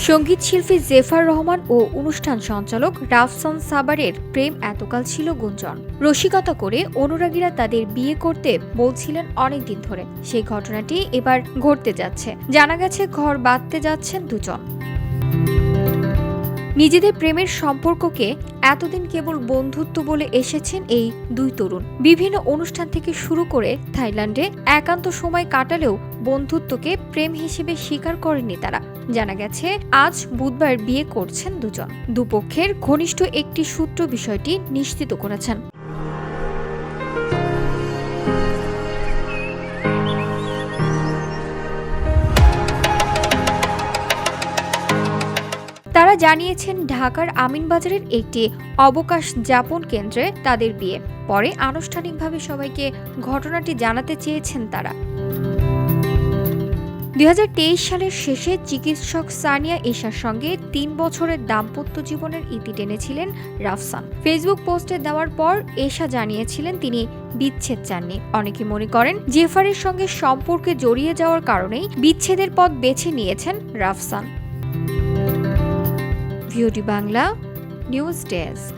সঙ্গীত শিল্পী জেফার রহমান ও অনুষ্ঠান সঞ্চালক রাফসান সাবারের প্রেম এতকাল ছিল গুঞ্জন। রসিকতা করে অনুরাগীরা তাদের বিয়ে করতে বলছিলেন অনেকদিন ধরে। সেই ঘটনাটি এবার ঘটতে যাচ্ছে। জানা গেছে ঘর বাঁধতে যাচ্ছেন দুজন। নিজেদের প্রেমের সম্পর্ককে এতদিন কেবল বন্ধুত্ব বলে এসেছেন এই দুই তরুণ। বিভিন্ন অনুষ্ঠান থেকে শুরু করে থাইল্যান্ডে একান্ত সময় কাটালেও বন্ধুত্বকে প্রেম হিসেবে স্বীকার করেননি তারা। জানা গেছে আজ বুধবার বিয়ে করছেন দুজন। দুপক্ষের ঘনিষ্ঠ একটি সূত্র বিষয়টি নিশ্চিত করেছেন। তারা জানিয়েছেন ঢাকার আমিনবাজারের একটি অবকাশ যাপন কেন্দ্রে তাদের বিয়ে। পরে আনুষ্ঠানিকভাবে সবাইকে ঘটনাটি জানাতে চেয়েছেন তারা। 2023 সালের শেষে চিকিৎসক সানিয়া এশার সঙ্গে 3 বছরের দাম্পত্য জীবনের ইতি টেনেছিলেন রাফসান। ফেসবুক পোস্টে দেওয়ার পর এশা জানিয়েছিলেন তিনি বিচ্ছেদ চাননি। অনেকে মনে করেন জেফারের সঙ্গে সম্পর্কে জড়িয়ে যাওয়ার কারণেই বিচ্ছেদের পথ বেছে নিয়েছেন Rafsan. VOD Bangla news desk.